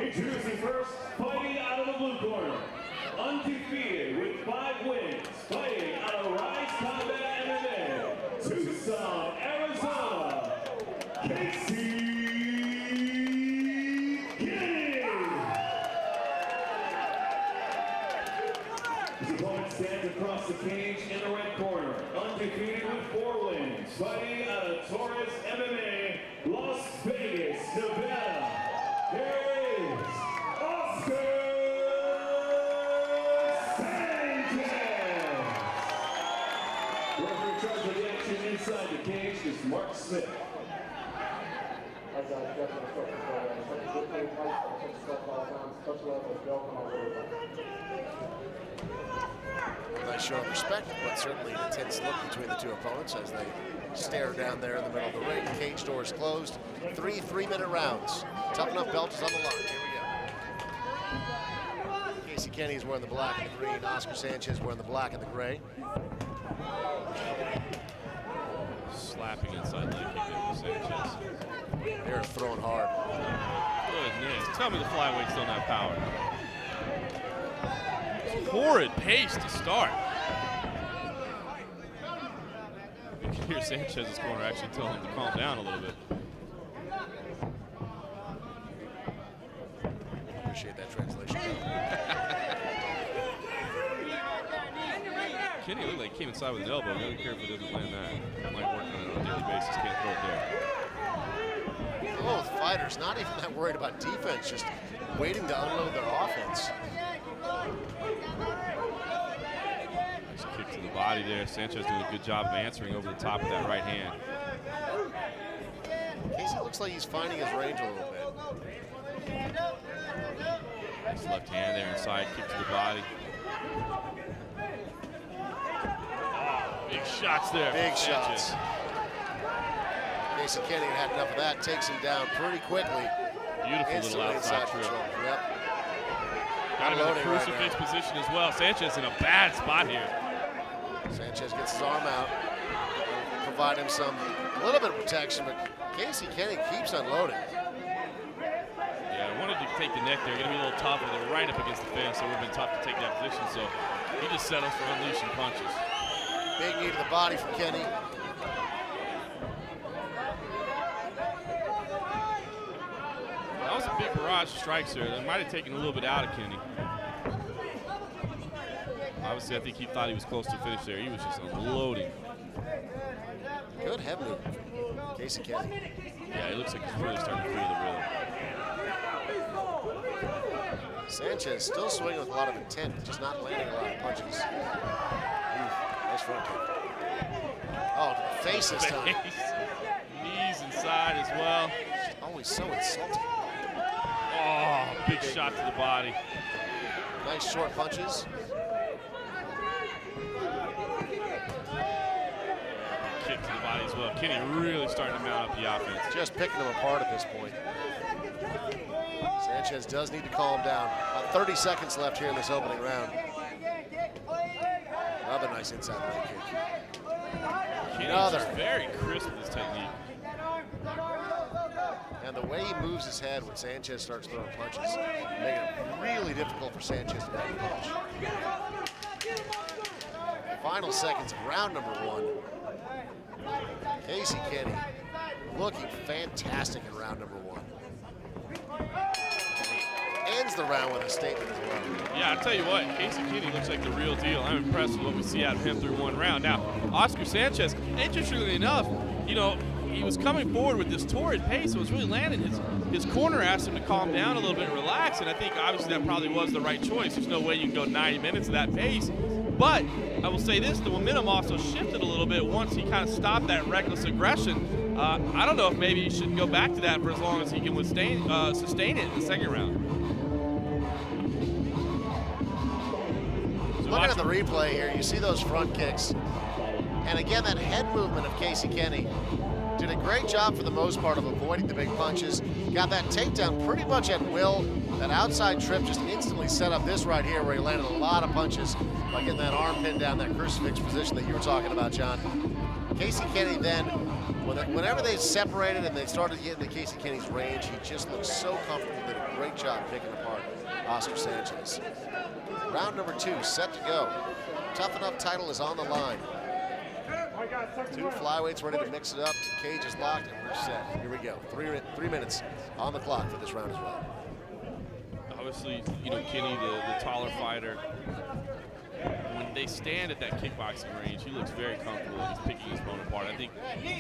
Introducing first, fighting out of the blue corner. Undefeated with 5 wins, fighting out of Rise Combat MMA, Tucson, Arizona, Kenney. His opponent stands across the cage in the red corner, undefeated with 4 wins, fighting out of Torres MMA, Las Vegas, Nevada. Here is Sanchez. Referee in charge of the action inside the cage is Mark Smith. Nice show of respect, but certainly an intense look between the two opponents as they stare down there in the middle of the ring. Cage doors closed. 3 3-minute rounds. Tuff-N-Uff belt is on the line. Here we go. Kenney is wearing the black and the green. Oscar Sanchez wearing the black and the gray. Slapping inside leg kick over Sanchez. They're throwing hard. Goodness. Tell me the flyweights don't have power. Horrid pace to start. You can hear Sanchez's corner actually telling him to calm down a little bit. Appreciate that translation. Kenney looked like he came inside with an elbow. Really careful he doesn't land that. Might work on it on a daily basis. Can't throw it there. Both fighters not even that worried about defense, just waiting to unload their offense. Nice kick to the body there. Sanchez doing a good job of answering over the top of that right hand. Casey looks like he's finding his range a little bit. Nice left hand there inside, kick to the body. Big shots there. Big shots. Kenney had enough of that, takes him down pretty quickly. Beautiful little outside trip. Yep. Got him in a crucifix position as well. Sanchez in a bad spot here. Sanchez gets his arm out, provide him a little bit of protection, but Kenney keeps unloading. Yeah, I wanted to take the neck there, gonna be a little tough, but they're right up against the fence, so it would have been tough to take that position, so he just settles for unleashing punches. Big knee to the body from Kenney. That was a big barrage of strikes there. That might have taken a little bit out of Kenney. Obviously, I think he thought he was close to finish there. He was just unloading. Good head move, Kenney. Yeah, it looks like he's really starting to feel the rhythm. Sanchez still swinging with a lot of intent, just not landing a lot of punches. Nice front kick. Oh, to the face this time. Knees inside as well. Just always so insulting. Oh, big shot to the body. Nice short punches. Kick to the body as well. Kenney really starting to mount up the offense. Just picking them apart at this point. Sanchez does need to calm down. About 30 seconds left here in this opening round. Another nice inside leg kick. Kenney's just very crisp with his technique. And the way he moves his head when Sanchez starts throwing punches, making it really difficult for Sanchez to make a punch. Final seconds of round number 1. Kenney looking fantastic in round number 1. And he ends the round with a statement as well. Yeah, I'll tell you what, Kenney looks like the real deal. I'm impressed with what we see out of him through 1 round. Now, Oscar Sanchez, interestingly enough, you know, he was coming forward with this torrid pace, so it was really landing. His corner asked him to calm down a little bit and relax, and I think obviously that probably was the right choice. There's no way you can go 90 minutes at that pace. But I will say this, the momentum also shifted a little bit once he kind of stopped that reckless aggression. I don't know if maybe he should go back to that for as long as he can sustain it in the second round. So looking at the replay here, you see those front kicks. And again, that head movement of Kenney did a great job for the most part of avoiding the big punches. Got that takedown pretty much at will. That outside trip just instantly set up this right here where he landed a lot of punches by getting that arm pinned down, that crucifix position that you were talking about, John. Kenney then Whenever they separated and they started getting to Casey Kenney's range, he just looked so comfortable. Did a great job picking apart Oscar Sanchez. Round number 2 set to go. Tuff-N-Uff title is on the line. 2 flyweights ready to mix it up. Cage is locked and we're set. Here we go. 3 minutes on the clock for this round as well. Obviously, you know, Kenney, the taller fighter, when they stand at that kickboxing range, he looks very comfortable. He's picking his opponent apart. I think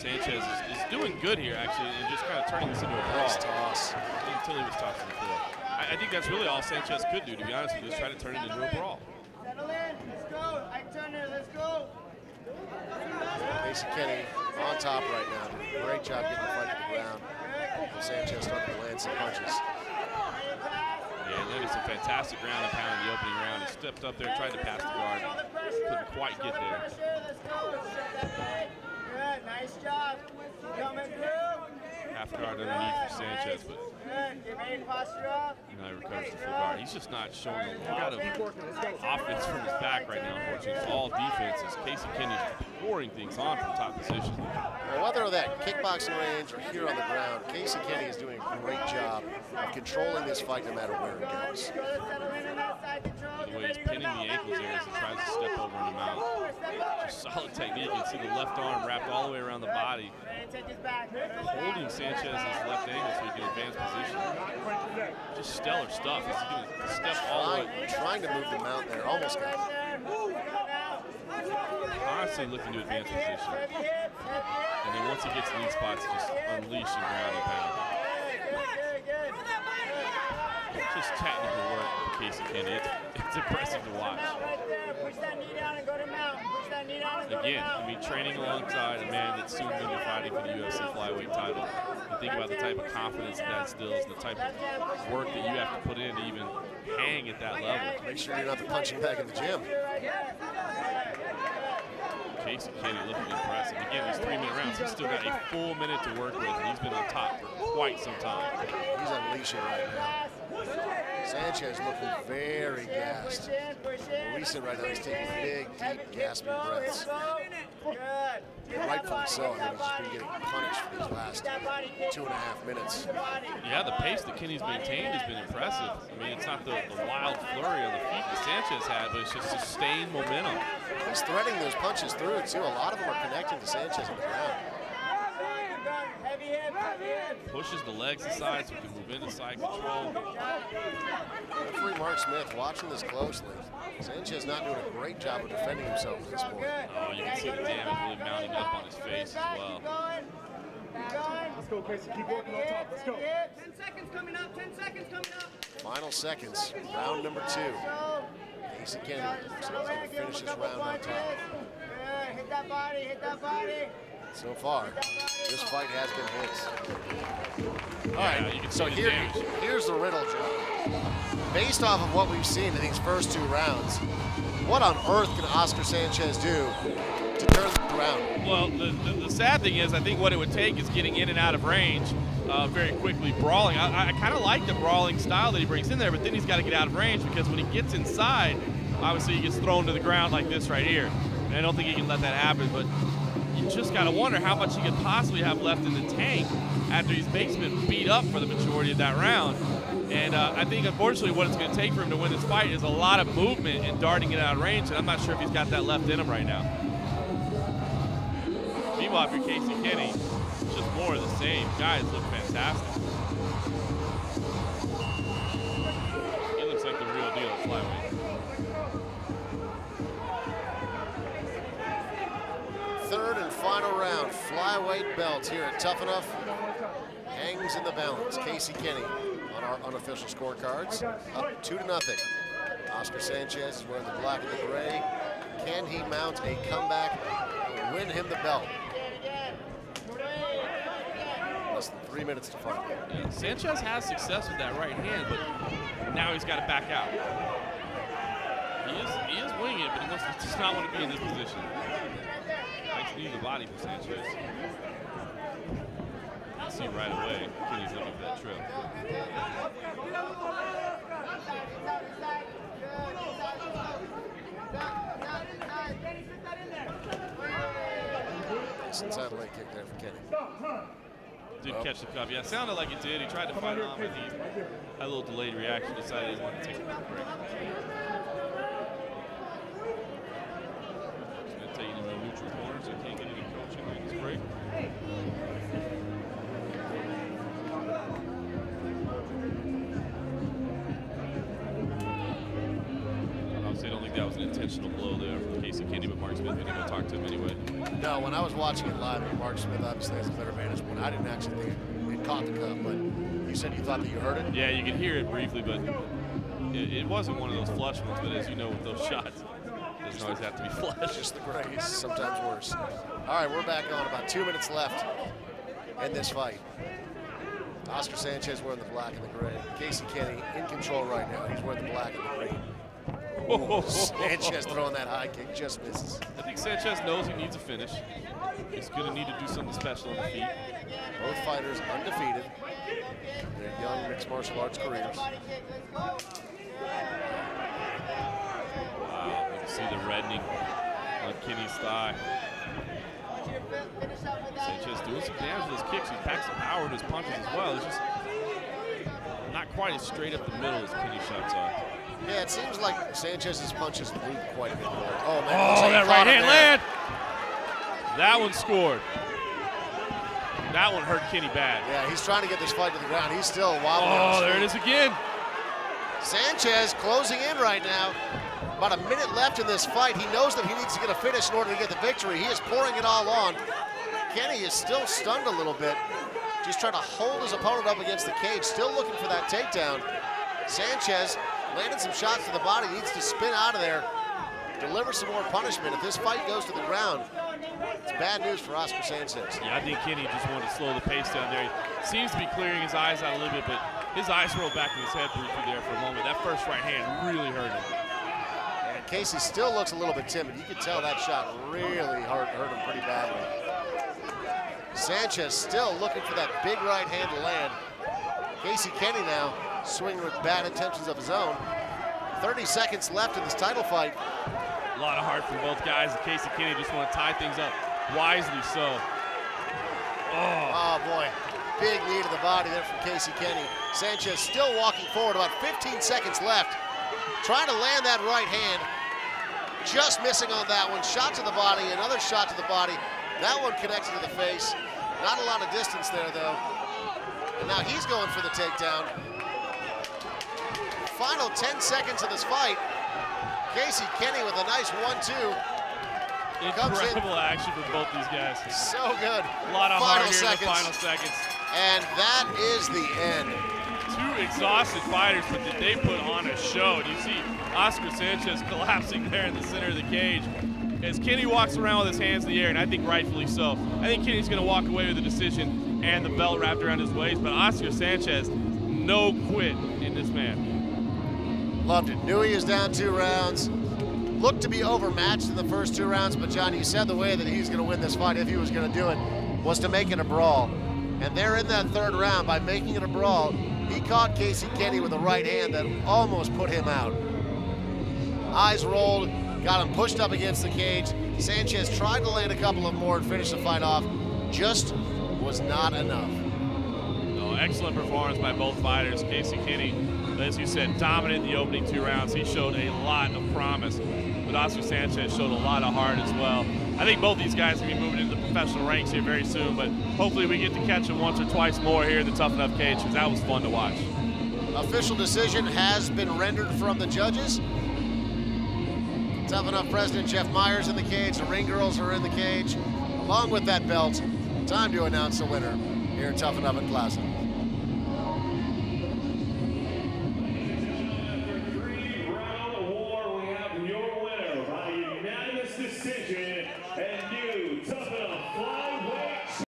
Sanchez is doing good here, actually, and just kind of turning this into a brawl. Nice toss. Until he was tossed to the floor. I think that's really all Sanchez could do, to be honest with you, is try to turn it into a brawl. Settle in. Let's go. Ike Turner, let's go. Casey Kenney on top right now. Great job getting the fight to the ground. Sanchez starting to land some punches. Yeah, he landed some fantastic ground and pound in the opening round. He stepped up there, tried to pass the guard, couldn't quite get there. Let's go. Good. Nice job. Coming through. Half guard underneath for Sanchez, but Good. Get ready to posture up. now he recovers the full guard. He's just not showing a lot of offense from his back right now, unfortunately. It's all defense as Casey Kenney's pouring things on from top position. Well, whether that kickboxing range or here on the ground, Casey Kenney is doing a great job of controlling this fight no matter where it goes. The way he's pinning the ankles there as he tries to step over in the mount. Just solid technique. You can see the left arm wrapped all the way around the body, holding Sanchez's left ankle so he can advance position. Just stellar stuff. He's doing a step all the way. Trying to move the mount there, almost got it. Constantly looking to advance position. And then once he gets to these spots, just unleashing ground and pound. Just technical work for Casey Kenney. It's impressive to watch. Again, I mean, training alongside a man that's soon going to be fighting for the UFC flyweight title. You think about the type of confidence that instills, the type of work that you have to put in to even hang at that level. Make sure you're not the punching bag in the gym. Casey Kenney looking impressive. Again, these 3-minute rounds, he's still got a full minute to work with, and he's been on top for quite some time. He's unleashing right now. Sanchez looking very gassed. Recent right now, he's taking big, deep, gasping breaths. Rightfully so. I mean, he's just been getting punished for these last 2.5 minutes. Yeah, the pace that Kenney's maintained has been impressive. I mean, it's not the wild flurry on the feet that Sanchez had, but it's just sustained momentum. He's threading those punches through it, too. A lot of them are connecting to Sanchez on the ground. Pushes the legs aside so he can move into side control. Referee Mark Smith watching this closely. Sanchez not doing a great job of defending himself at this point. Oh, you can see the damage really mounting up on his face as well. Let's go, Casey. Keep working on top. Let's go. 10 seconds coming up. 10 seconds coming up. Final seconds, round number 2. Casey Kenney looks like he's going to finish this round on top. Good. Hit that body. Hit that body. So far, this fight has been his. All right, you can so see the damage. here's the riddle, Joe. Based off of what we've seen in these first 2 rounds, what on earth can Oscar Sanchez do to turn it around? Well, the sad thing is, I think what it would take is getting in and out of range very quickly, brawling. I kind of like the brawling style that he brings in there, but then he's got to get out of range because when he gets inside, obviously he gets thrown to the ground like this right here. And I don't think he can let that happen, but you just got to wonder how much he could possibly have left in the tank after he's basically been beat up for the majority of that round. And I think, unfortunately, what it's going to take for him to win this fight is a lot of movement and darting it out of range, and I'm not sure if he's got that left in him right now. Meanwhile, if you're Casey Kenney, it's just more of the same. Guys look fantastic. He looks like the real deal at flyweight. Third and final round, flyweight belt here at Tuff-N-Uff hangs in the balance. Casey Kenney on our unofficial scorecards, up 2-0. Oscar Sanchez is wearing the black and the gray. Can he mount a comeback and win him the belt? Less than 3 minutes to fight. Yeah, Sanchez has success with that right hand, but now he's got to back out. He is winging it, but he does not want to be in this position. Nice knee to the body for Sanchez. You see right away, Kenney's looking for that trip. Nice inside leg kick there for Kenney. Did catch the cup. Yeah, it sounded like it did. He tried to fight on, but he had a little delayed reaction. Decided he wanted to take a break. He's going to take it in the neutral corner, so he can't get any coaching during this break. Obviously, I don't think that was an intentional blow there from Casey Kenney, but Mark Smith didn't go talk to him anyway. No, when I was watching it live, Mark Smith obviously has a better vantage point. I didn't actually think it caught the cup, but you said you thought that you heard it? Yeah, you could hear it briefly, but it wasn't one of those flush ones. But as you know, with those shots, it doesn't always have to be flush. Just the grace, sometimes worse. All right, we're back on. About 2 minutes left in this fight. Oscar Sanchez wearing the black and the gray. Casey Kenney in control right now. He's wearing the black and the green. Ooh, Sanchez throwing that high kick, just misses. I think Sanchez knows he needs a finish. He's going to need to do something special on the feet. Both fighters undefeated. Their young mixed martial arts careers. Wow, you can see the reddening on Kenney's thigh. Sanchez doing some damage with his kicks. He packs some power in his punches as well. It's just not quite as straight up the middle as Kenney's shots are. Yeah, it seems like Sanchez's punches loop quite a bit more. Oh, man. Oh, that right hand land. That one scored. That one hurt Kenney bad. Yeah, he's trying to get this fight to the ground. He's still wobbling. Oh, there it is again. Sanchez closing in right now. About a minute left in this fight. He knows that he needs to get a finish in order to get the victory. He is pouring it all on. Kenney is still stunned a little bit. Just trying to hold his opponent up against the cage. Still looking for that takedown. Sanchez landed some shots to the body, needs to spin out of there, deliver some more punishment. If this fight goes to the ground, it's bad news for Oscar Sanchez. Yeah, I think Kenney just wanted to slow the pace down there. He seems to be clearing his eyes out a little bit, but his eyes rolled back in his head briefly there for a moment. That first right hand really hurt him. And Casey still looks a little bit timid. You can tell that shot really hurt him pretty badly. Sanchez still looking for that big right hand to land. Casey Kenney now swinging with bad intentions of his own. 30 seconds left in this title fight. A lot of heart from both guys. And Casey Kenney just want to tie things up wisely so. Oh boy, big knee to the body there from Casey Kenney. Sanchez still walking forward, about 15 seconds left. Trying to land that right hand. Just missing on that one. Shot to the body, another shot to the body. That one connected to the face. Not a lot of distance there though. And now he's going for the takedown. Final 10 seconds of this fight. Casey Kenney with a nice 1-2. Incredible action for both these guys. So good. A lot of heart here in the final seconds. And that is the end. Two exhausted fighters, but did they put on a show? And you see Oscar Sanchez collapsing there in the center of the cage as Kenney walks around with his hands in the air, and I think rightfully so. I think Kenney's going to walk away with the decision and the belt wrapped around his waist, but Oscar Sanchez, no quit in this man. Loved it. Knew he was down 2 rounds. Looked to be overmatched in the first 2 rounds, but John, you said the way that he was going to win this fight, if he was going to do it, was to make it a brawl. And there in that 3rd round, by making it a brawl, he caught Casey Kenney with a right hand that almost put him out. Eyes rolled, got him pushed up against the cage. Sanchez tried to land a couple of more and finish the fight off. Just was not enough. No, excellent performance by both fighters. Casey Kenney, as you said, dominant in the opening 2 rounds. He showed a lot of promise, but Oscar Sanchez showed a lot of heart as well. I think both these guys will be moving into the professional ranks here very soon, but hopefully we get to catch them once or twice more here in the Tuff-N-Uff cage, because that was fun to watch. Official decision has been rendered from the judges. Tuff-N-Uff President Jeff Myers in the cage, the ring girls are in the cage. Along with that belt, time to announce the winner here at Tuff-N-Uff at Plaza.